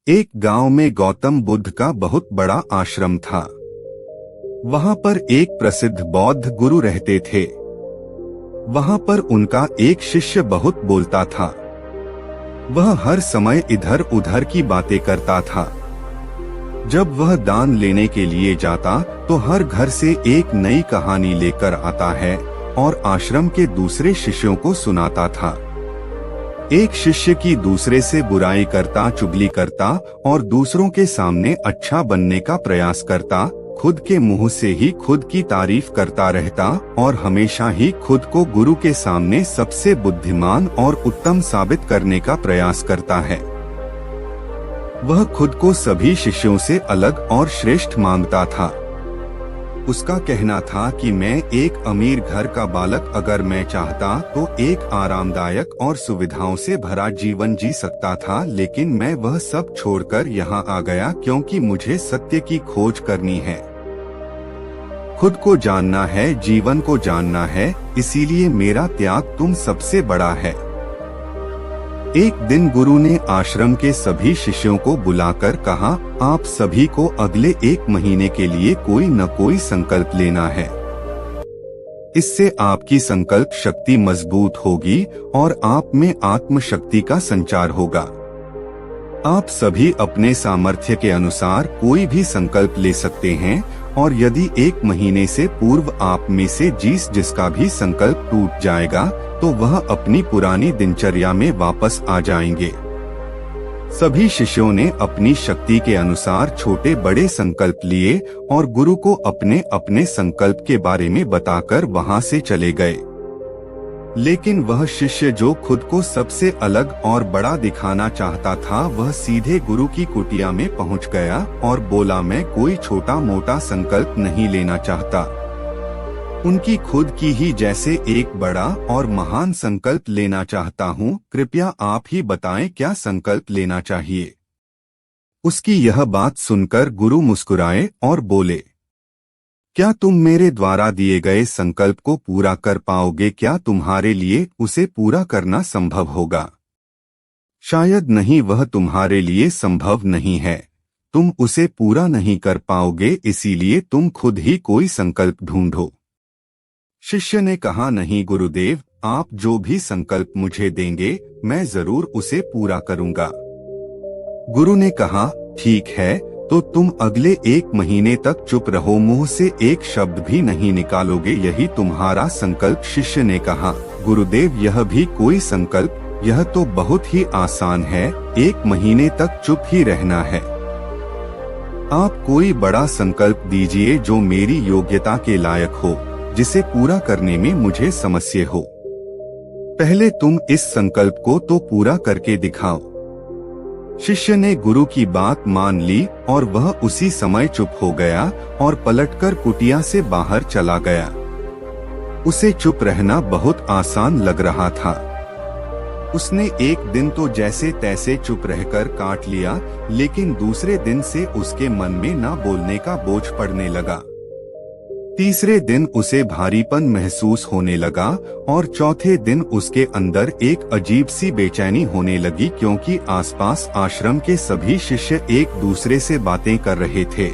एक गांव में गौतम बुद्ध का बहुत बड़ा आश्रम था। वहां पर एक प्रसिद्ध बौद्ध गुरु रहते थे। वहां पर उनका एक शिष्य बहुत बोलता था। वह हर समय इधर उधर की बातें करता था। जब वह दान लेने के लिए जाता तो हर घर से एक नई कहानी लेकर आता है और आश्रम के दूसरे शिष्यों को सुनाता था। एक शिष्य की दूसरे से बुराई करता, चुगली करता और दूसरों के सामने अच्छा बनने का प्रयास करता, खुद के मुंह से ही खुद की तारीफ करता रहता और हमेशा ही खुद को गुरु के सामने सबसे बुद्धिमान और उत्तम साबित करने का प्रयास करता है। वह खुद को सभी शिष्यों से अलग और श्रेष्ठ मानता था। उसका कहना था कि मैं एक अमीर घर का बालक अगर मैं चाहता तो एक आरामदायक और सुविधाओं से भरा जीवन जी सकता था, लेकिन मैं वह सब छोड़कर यहाँ आ गया क्योंकि मुझे सत्य की खोज करनी है। खुद को जानना है, जीवन को जानना है, इसीलिए मेरा त्याग तुम सबसे बड़ा है। एक दिन गुरु ने आश्रम के सभी शिष्यों को बुलाकर कहा, आप सभी को अगले 1 महीने के लिए कोई न कोई संकल्प लेना है। इससे आपकी संकल्प शक्ति मजबूत होगी और आप में आत्म शक्ति का संचार होगा। आप सभी अपने सामर्थ्य के अनुसार कोई भी संकल्प ले सकते हैं और यदि 1 महीने से पूर्व आप में से जिसका भी संकल्प टूट जाएगा तो वह अपनी पुरानी दिनचर्या में वापस आ जाएंगे। सभी शिष्यों ने अपनी शक्ति के अनुसार छोटे बड़े संकल्प लिए और गुरु को अपने अपने संकल्प के बारे में बताकर वहां से चले गए। लेकिन वह शिष्य जो खुद को सबसे अलग और बड़ा दिखाना चाहता था, वह सीधे गुरु की कुटिया में पहुंच गया और बोला, मैं कोई छोटा मोटा संकल्प नहीं लेना चाहता। उनकी खुद की ही जैसे एक बड़ा और महान संकल्प लेना चाहता हूँ। कृपया आप ही बताएं क्या संकल्प लेना चाहिए। उसकी यह बात सुनकर गुरु मुस्कुराए और बोले, क्या तुम मेरे द्वारा दिए गए संकल्प को पूरा कर पाओगे? क्या तुम्हारे लिए उसे पूरा करना संभव होगा? शायद नहीं, वह तुम्हारे लिए संभव नहीं है। तुम उसे पूरा नहीं कर पाओगे, इसीलिए तुम खुद ही कोई संकल्प ढूंढो। शिष्य ने कहा, नहीं गुरुदेव, आप जो भी संकल्प मुझे देंगे मैं जरूर उसे पूरा करूंगा। गुरु ने कहा, ठीक है, तो तुम अगले 1 महीने तक चुप रहो, मुंह से एक शब्द भी नहीं निकालोगे, यही तुम्हारा संकल्प। शिष्य ने कहा, गुरुदेव, यह भी कोई संकल्प? यह तो बहुत ही आसान है, 1 महीने तक चुप ही रहना है। आप कोई बड़ा संकल्प दीजिए जो मेरी योग्यता के लायक हो, जिसे पूरा करने में मुझे समस्या हो। पहले तुम इस संकल्प को तो पूरा करके दिखाओ। शिष्य ने गुरु की बात मान ली और वह उसी समय चुप हो गया और पलटकर कुटिया से बाहर चला गया। उसे चुप रहना बहुत आसान लग रहा था। उसने एक दिन तो जैसे तैसे चुप रहकर काट लिया, लेकिन दूसरे दिन से उसके मन में ना बोलने का बोझ पड़ने लगा। तीसरे दिन उसे भारीपन महसूस होने लगा और चौथे दिन उसके अंदर एक अजीब सी बेचैनी होने लगी, क्योंकि आसपास आश्रम के सभी शिष्य एक दूसरे से बातें कर रहे थे।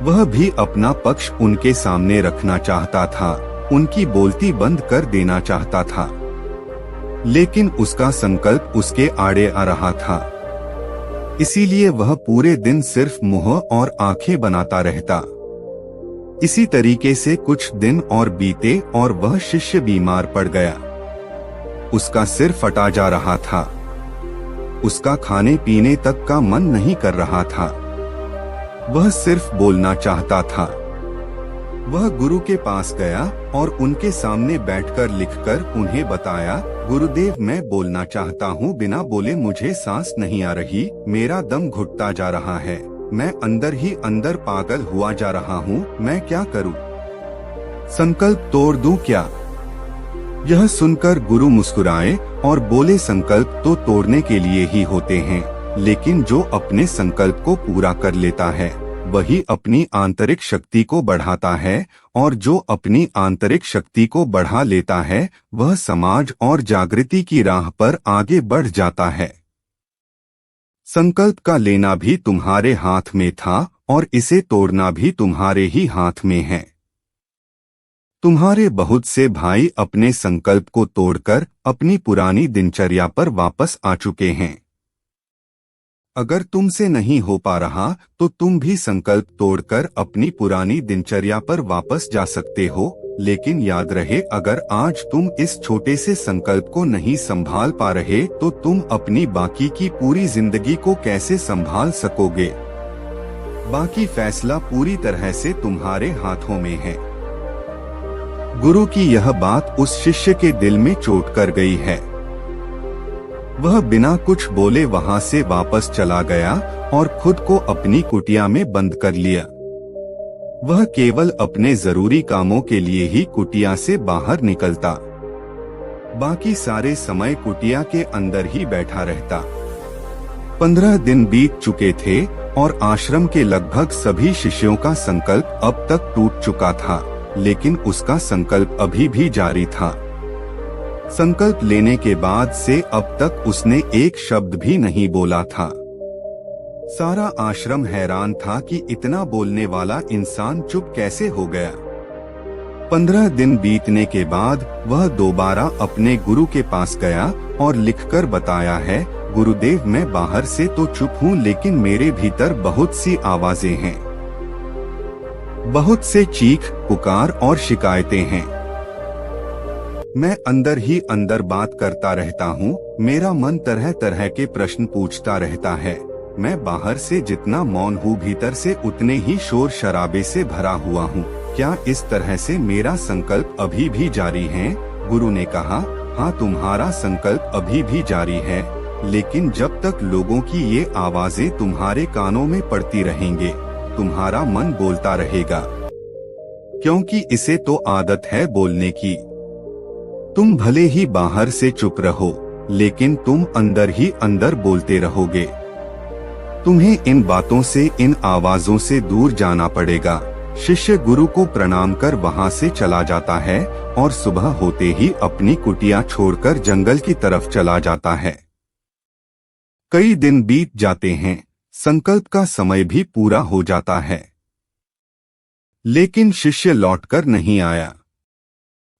वह भी अपना पक्ष उनके सामने रखना चाहता था, उनकी बोलती बंद कर देना चाहता था, लेकिन उसका संकल्प उसके आड़े आ रहा था। इसीलिए वह पूरे दिन सिर्फ मुंह और आंखें बनाता रहता। इसी तरीके से कुछ दिन और बीते और वह शिष्य बीमार पड़ गया। उसका सिर फटा जा रहा था। उसका खाने पीने तक का मन नहीं कर रहा था। वह सिर्फ बोलना चाहता था। वह गुरु के पास गया और उनके सामने बैठकर लिखकर उन्हें बताया, गुरुदेव, मैं बोलना चाहता हूँ, बिना बोले मुझे सांस नहीं आ रही, मेरा दम घुटता जा रहा है, मैं अंदर ही अंदर पागल हुआ जा रहा हूँ, मैं क्या करूँ? संकल्प तोड़ दूं क्या? यह सुनकर गुरु मुस्कुराए और बोले, संकल्प तो तोड़ने के लिए ही होते हैं, लेकिन जो अपने संकल्प को पूरा कर लेता है वही अपनी आंतरिक शक्ति को बढ़ाता है, और जो अपनी आंतरिक शक्ति को बढ़ा लेता है वह समाज और जागृति की राह पर आगे बढ़ जाता है। संकल्प का लेना भी तुम्हारे हाथ में था और इसे तोड़ना भी तुम्हारे ही हाथ में है। तुम्हारे बहुत से भाई अपने संकल्प को तोड़कर अपनी पुरानी दिनचर्या पर वापस आ चुके हैं। अगर तुमसे नहीं हो पा रहा तो तुम भी संकल्प तोड़कर अपनी पुरानी दिनचर्या पर वापस जा सकते हो, लेकिन याद रहे, अगर आज तुम इस छोटे से संकल्प को नहीं संभाल पा रहे तो तुम अपनी बाकी की पूरी जिंदगी को कैसे संभाल सकोगे। बाकी फैसला पूरी तरह से तुम्हारे हाथों में है। गुरु की यह बात उस शिष्य के दिल में चोट कर गई है। वह बिना कुछ बोले वहां से वापस चला गया और खुद को अपनी कुटिया में बंद कर लिया। वह केवल अपने जरूरी कामों के लिए ही कुटिया से बाहर निकलता, बाकी सारे समय कुटिया के अंदर ही बैठा रहता। 15 दिन बीत चुके थे और आश्रम के लगभग सभी शिष्यों का संकल्प अब तक टूट चुका था, लेकिन उसका संकल्प अभी भी जारी था। संकल्प लेने के बाद से अब तक उसने एक शब्द भी नहीं बोला था। सारा आश्रम हैरान था कि इतना बोलने वाला इंसान चुप कैसे हो गया। 15 दिन बीतने के बाद वह दोबारा अपने गुरु के पास गया और लिखकर बताया है, गुरुदेव, मैं बाहर से तो चुप हूँ, लेकिन मेरे भीतर बहुत सी आवाजें हैं, बहुत से चीख पुकार और शिकायतें हैं। मैं अंदर ही अंदर बात करता रहता हूँ। मेरा मन तरह तरह के प्रश्न पूछता रहता है। मैं बाहर से जितना मौन हूँ, भीतर से उतने ही शोर शराबे से भरा हुआ हूँ। क्या इस तरह से मेरा संकल्प अभी भी जारी है? गुरु ने कहा, हाँ, तुम्हारा संकल्प अभी भी जारी है, लेकिन जब तक लोगों की ये आवाजें तुम्हारे कानों में पड़ती रहेंगे, तुम्हारा मन बोलता रहेगा, क्योंकि इसे तो आदत है बोलने की। तुम भले ही बाहर से चुप रहो, लेकिन तुम अंदर ही अंदर बोलते रहोगे। तुम्हें इन बातों से, इन आवाजों से दूर जाना पड़ेगा। शिष्य गुरु को प्रणाम कर वहां से चला जाता है और सुबह होते ही अपनी कुटिया छोड़कर जंगल की तरफ चला जाता है। कई दिन बीत जाते हैं, संकल्प का समय भी पूरा हो जाता है, लेकिन शिष्य लौटकर नहीं आया।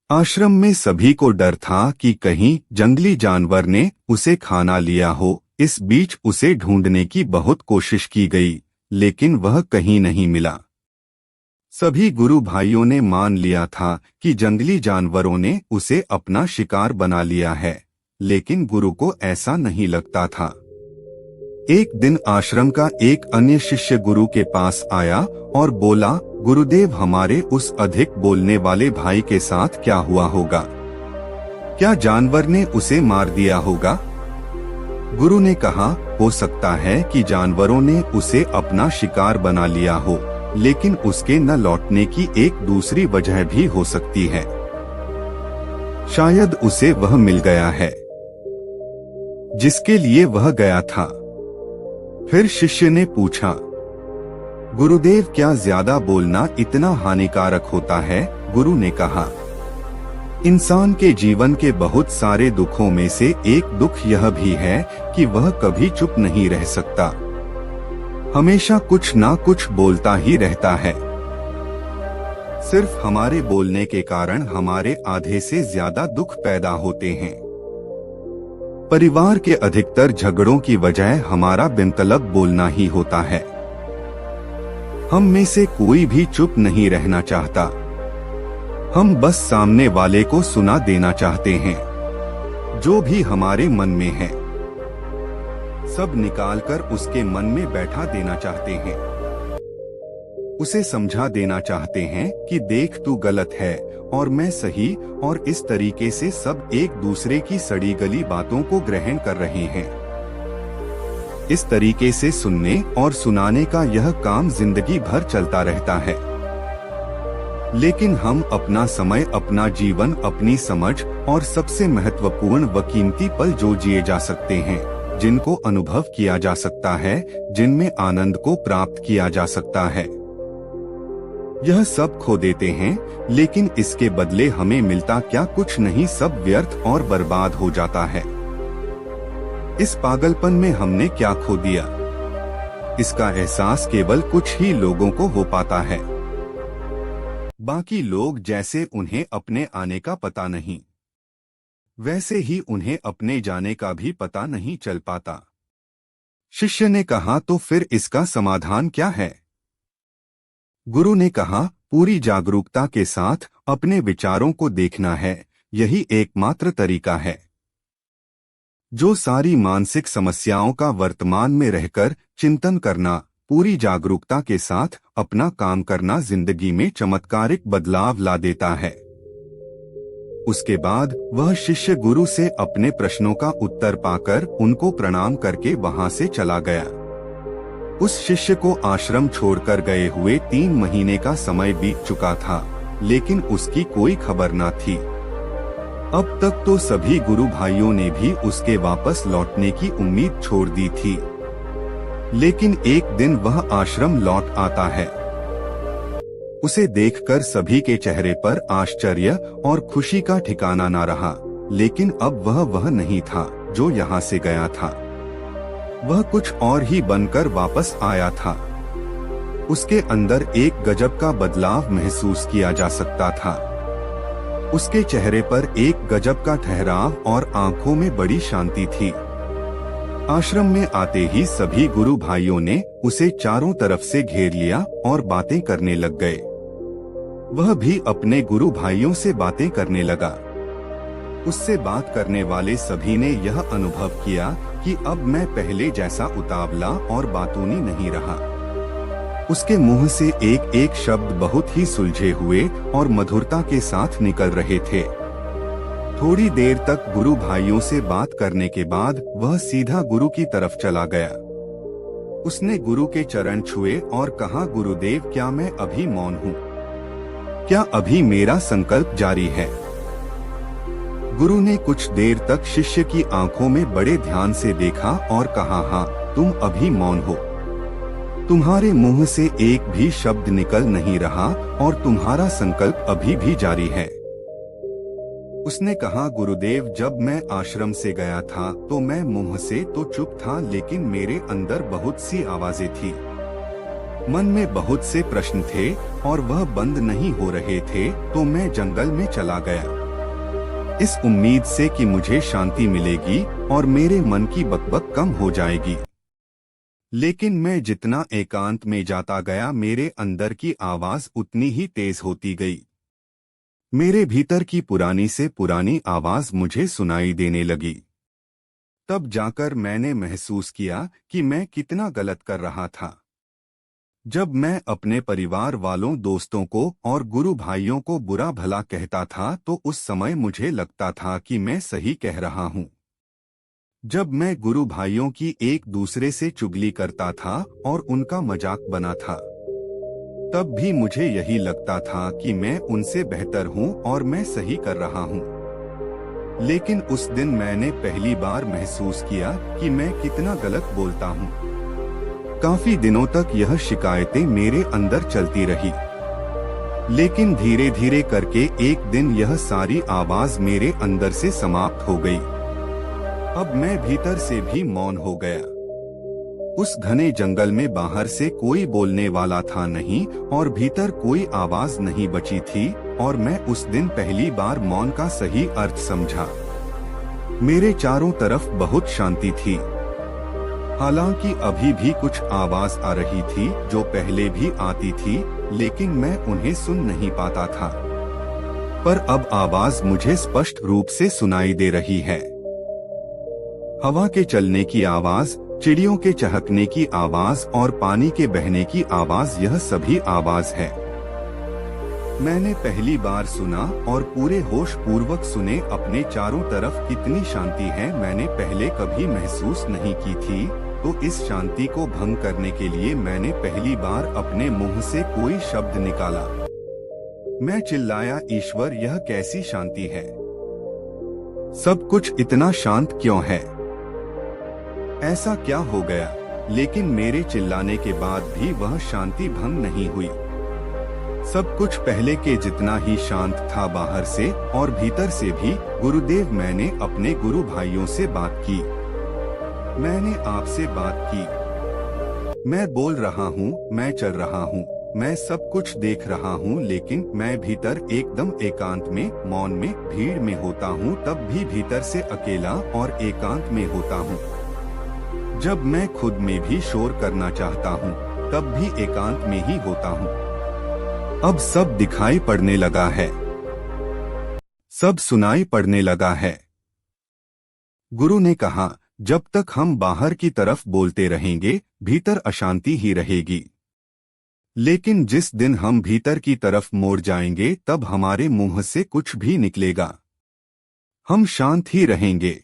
आश्रम में सभी को डर था कि कहीं जंगली जानवर ने उसे खाना लिया हो। इस बीच उसे ढूंढने की बहुत कोशिश की गई, लेकिन वह कहीं नहीं मिला। सभी गुरु भाइयों ने मान लिया था कि जंगली जानवरों ने उसे अपना शिकार बना लिया है, लेकिन गुरु को ऐसा नहीं लगता था। एक दिन आश्रम का एक अन्य शिष्य गुरु के पास आया और बोला, गुरुदेव, हमारे उस अधिक बोलने वाले भाई के साथ क्या हुआ होगा? क्या जानवर ने उसे मार दिया होगा? गुरु ने कहा, हो सकता है कि जानवरों ने उसे अपना शिकार बना लिया हो, लेकिन उसके न लौटने की एक दूसरी वजह भी हो सकती है। शायद उसे वह मिल गया है जिसके लिए वह गया था। फिर शिष्य ने पूछा, गुरुदेव, क्या ज्यादा बोलना इतना हानिकारक होता है? गुरु ने कहा, इंसान के जीवन के बहुत सारे दुखों में से एक दुख यह भी है कि वह कभी चुप नहीं रह सकता, हमेशा कुछ ना कुछ बोलता ही रहता है। सिर्फ हमारे बोलने के कारण हमारे आधे से ज्यादा दुख पैदा होते हैं। परिवार के अधिकतर झगड़ों की वजह हमारा बिनतलब बोलना ही होता है। हम में से कोई भी चुप नहीं रहना चाहता, हम बस सामने वाले को सुना देना चाहते हैं। जो भी हमारे मन में है सब निकालकर उसके मन में बैठा देना चाहते हैं। उसे समझा देना चाहते हैं कि देख, तू गलत है और मैं सही, और इस तरीके से सब एक दूसरे की सड़ी गली बातों को ग्रहण कर रहे हैं। इस तरीके से सुनने और सुनाने का यह काम जिंदगी भर चलता रहता है। लेकिन हम अपना समय, अपना जीवन, अपनी समझ और सबसे महत्वपूर्ण व कीमती पल जो जिए जा सकते हैं, जिनको अनुभव किया जा सकता है, जिनमें आनंद को प्राप्त किया जा सकता है, यह सब खो देते हैं। लेकिन इसके बदले हमें मिलता क्या? कुछ नहीं, सब व्यर्थ और बर्बाद हो जाता है। इस पागलपन में हमने क्या खो दिया? इसका एहसास केवल कुछ ही लोगों को हो पाता है। बाकी लोग जैसे उन्हें अपने आने का पता नहीं, वैसे ही उन्हें अपने जाने का भी पता नहीं चल पाता। शिष्य ने कहा, तो फिर इसका समाधान क्या है? गुरु ने कहा, पूरी जागरूकता के साथ अपने विचारों को देखना है, यही एकमात्र तरीका है। जो सारी मानसिक समस्याओं का वर्तमान में रहकर चिंतन करना, पूरी जागरूकता के साथ अपना काम करना जिंदगी में चमत्कारिक बदलाव ला देता है। उसके बाद वह शिष्य गुरु से अपने प्रश्नों का उत्तर पाकर उनको प्रणाम करके वहां से चला गया। उस शिष्य को आश्रम छोड़कर गए हुए 3 महीने का समय बीत चुका था, लेकिन उसकी कोई खबर न थी। अब तक तो सभी गुरु भाइयों ने भी उसके वापस लौटने की उम्मीद छोड़ दी थी, लेकिन एक दिन वह आश्रम लौट आता है। उसे देखकर सभी के चेहरे पर आश्चर्य और खुशी का ठिकाना न रहा, लेकिन अब वह नहीं था जो यहाँ से गया था। वह कुछ और ही बनकर वापस आया था। उसके अंदर एक गजब का बदलाव महसूस किया जा सकता था। उसके चेहरे पर एक गजब का ठहराव और आंखों में बड़ी शांति थी। आश्रम में आते ही सभी गुरु भाइयों ने उसे चारों तरफ से घेर लिया और बातें करने लग गए। वह भी अपने गुरु भाइयों से बातें करने लगा। उससे बात करने वाले सभी ने यह अनुभव किया कि अब मैं पहले जैसा उतावला और बातूनी नहीं रहा। उसके मुंह से एक एक शब्द बहुत ही सुलझे हुए और मधुरता के साथ निकल रहे थे। थोड़ी देर तक गुरु भाइयों से बात करने के बाद वह सीधा गुरु की तरफ चला गया। उसने गुरु के चरण छुए और कहा, गुरुदेव, क्या मैं अभी मौन हूँ? क्या अभी मेरा संकल्प जारी है? गुरु ने कुछ देर तक शिष्य की आंखों में बड़े ध्यान से देखा और कहा, हाँ, तुम अभी मौन हो। तुम्हारे मुंह से एक भी शब्द निकल नहीं रहा और तुम्हारा संकल्प अभी भी जारी है। उसने कहा, गुरुदेव, जब मैं आश्रम से गया था तो मैं मुंह से तो चुप था, लेकिन मेरे अंदर बहुत सी आवाजें थी। मन में बहुत से प्रश्न थे और वह बंद नहीं हो रहे थे, तो मैं जंगल में चला गया, इस उम्मीद से कि मुझे शांति मिलेगी और मेरे मन की बकबक कम हो जाएगी। लेकिन मैं जितना एकांत में जाता गया, मेरे अंदर की आवाज उतनी ही तेज होती गई। मेरे भीतर की पुरानी से पुरानी आवाज मुझे सुनाई देने लगी। तब जाकर मैंने महसूस किया कि मैं कितना गलत कर रहा था। जब मैं अपने परिवार वालों, दोस्तों को और गुरु भाइयों को बुरा भला कहता था तो उस समय मुझे लगता था कि मैं सही कह रहा हूँ। जब मैं गुरु भाइयों की एक दूसरे से चुगली करता था और उनका मजाक बना था, तब भी मुझे यही लगता था कि मैं उनसे बेहतर हूँ और मैं सही कर रहा हूँ। लेकिन उस दिन मैंने पहली बार महसूस किया कि मैं कितना गलत बोलता हूँ। काफी दिनों तक यह शिकायतें मेरे अंदर चलती रही, लेकिन धीरे धीरे करके एक दिन यह सारी आवाज मेरे अंदर से समाप्त हो गई। अब मैं भीतर से भी मौन हो गया। उस घने जंगल में बाहर से कोई बोलने वाला था नहीं और भीतर कोई आवाज नहीं बची थी, और मैं उस दिन पहली बार मौन का सही अर्थ समझा। मेरे चारों तरफ बहुत शांति थी। हालांकि अभी भी कुछ आवाज आ रही थी जो पहले भी आती थी, लेकिन मैं उन्हें सुन नहीं पाता था। पर अब आवाज मुझे स्पष्ट रूप से सुनाई दे रही है। हवा के चलने की आवाज, चिड़ियों के चहकने की आवाज और पानी के बहने की आवाज, यह सभी आवाज है। मैंने पहली बार सुना और पूरे होश पूर्वक सुने। अपने चारों तरफ कितनी शांति है, मैंने पहले कभी महसूस नहीं की थी। तो इस शांति को भंग करने के लिए मैंने पहली बार अपने मुंह से कोई शब्द निकाला। मैं चिल्लाया, ईश्वर, यह कैसी शांति है? सब कुछ इतना शांत क्यों है? ऐसा क्या हो गया? लेकिन मेरे चिल्लाने के बाद भी वह शांति भंग नहीं हुई। सब कुछ पहले के जितना ही शांत था, बाहर से और भीतर से भी। गुरुदेव, मैंने अपने गुरु भाइयों से बात की। मैंने आपसे बात की, मैं बोल रहा हूँ, मैं चल रहा हूँ, मैं सब कुछ देख रहा हूँ, लेकिन मैं भीतर एकदम एकांत में, मौन में, भीड़ में होता हूँ, तब भी भीतर से अकेला और एकांत में होता हूँ। जब मैं खुद में भी शोर करना चाहता हूँ, तब भी एकांत में ही होता हूँ। अब सब दिखाई पड़ने लगा है, सब सुनाई पड़ने लगा है। गुरु ने कहा, जब तक हम बाहर की तरफ बोलते रहेंगे, भीतर अशांति ही रहेगी। लेकिन जिस दिन हम भीतर की तरफ मोड़ जाएंगे, तब हमारे मुंह से कुछ भी निकलेगा। हम शांत ही रहेंगे।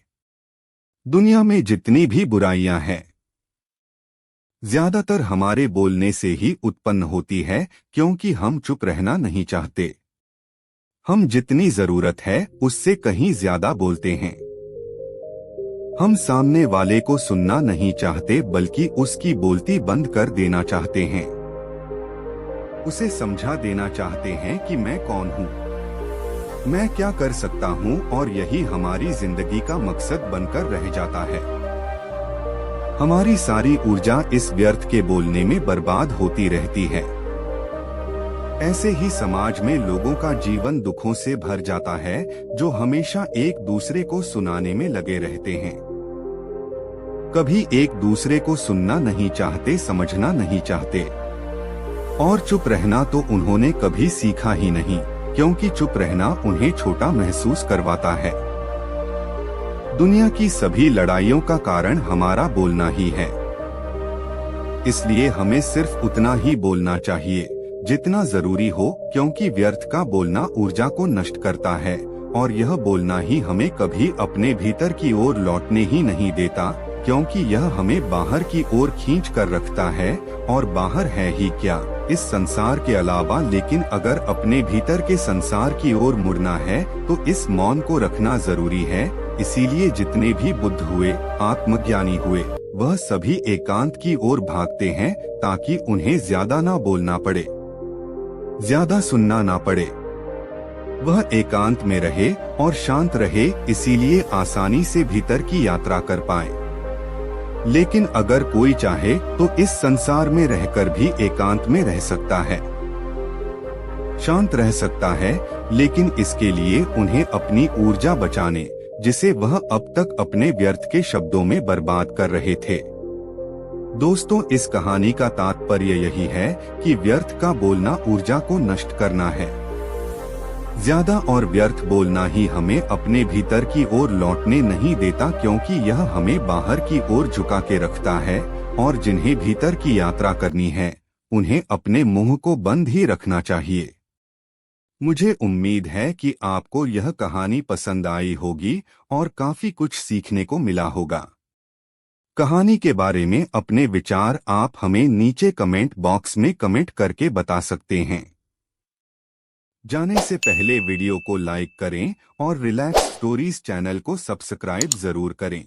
दुनिया में जितनी भी बुराइयां हैं, ज्यादातर हमारे बोलने से ही उत्पन्न होती है, क्योंकि हम चुप रहना नहीं चाहते। हम जितनी जरूरत है उससे कहीं ज्यादा बोलते हैं। हम सामने वाले को सुनना नहीं चाहते, बल्कि उसकी बोलती बंद कर देना चाहते हैं। उसे समझा देना चाहते हैं कि मैं कौन हूँ, मैं क्या कर सकता हूँ, और यही हमारी जिंदगी का मकसद बनकर रह जाता है। हमारी सारी ऊर्जा इस व्यर्थ के बोलने में बर्बाद होती रहती है। ऐसे ही समाज में लोगों का जीवन दुखों से भर जाता है, जो हमेशा एक दूसरे को सुनाने में लगे रहते हैं। कभी एक दूसरे को सुनना नहीं चाहते, समझना नहीं चाहते। और चुप रहना तो उन्होंने कभी सीखा ही नहीं, क्योंकि चुप रहना उन्हें छोटा महसूस करवाता है। दुनिया की सभी लड़ाइयों का कारण हमारा बोलना ही है। इसलिए हमें सिर्फ उतना ही बोलना चाहिए जितना जरूरी हो, क्योंकि व्यर्थ का बोलना ऊर्जा को नष्ट करता है, और यह बोलना ही हमें कभी अपने भीतर की ओर लौटने ही नहीं देता, क्योंकि यह हमें बाहर की ओर खींच कर रखता है। और बाहर है ही क्या, इस संसार के अलावा। लेकिन अगर अपने भीतर के संसार की ओर मुड़ना है, तो इस मौन को रखना जरूरी है। इसीलिए जितने भी बुद्ध हुए, आत्मज्ञानी हुए, वह सभी एकांत की ओर भागते हैं, ताकि उन्हें ज्यादा ना बोलना पड़े, ज्यादा सुनना ना पड़े। वह एकांत में रहे और शांत रहे, इसीलिए आसानी से भीतर की यात्रा कर पाए। लेकिन अगर कोई चाहे तो इस संसार में रहकर भी एकांत में रह सकता है, शांत रह सकता है, लेकिन इसके लिए उन्हें अपनी ऊर्जा बचाने, जिसे वह अब तक अपने व्यर्थ के शब्दों में बर्बाद कर रहे थे। दोस्तों, इस कहानी का तात्पर्य यही है कि व्यर्थ का बोलना ऊर्जा को नष्ट करना है। ज्यादा और व्यर्थ बोलना ही हमें अपने भीतर की ओर लौटने नहीं देता, क्योंकि यह हमें बाहर की ओर झुका के रखता है। और जिन्हें भीतर की यात्रा करनी है, उन्हें अपने मुंह को बंद ही रखना चाहिए। मुझे उम्मीद है कि आपको यह कहानी पसंद आई होगी और काफी कुछ सीखने को मिला होगा। कहानी के बारे में अपने विचार आप हमें नीचे कमेंट बॉक्स में कमेंट करके बता सकते हैं। जाने से पहले वीडियो को लाइक करें और रिलैक्स स्टोरीज चैनल को सब्सक्राइब जरूर करें।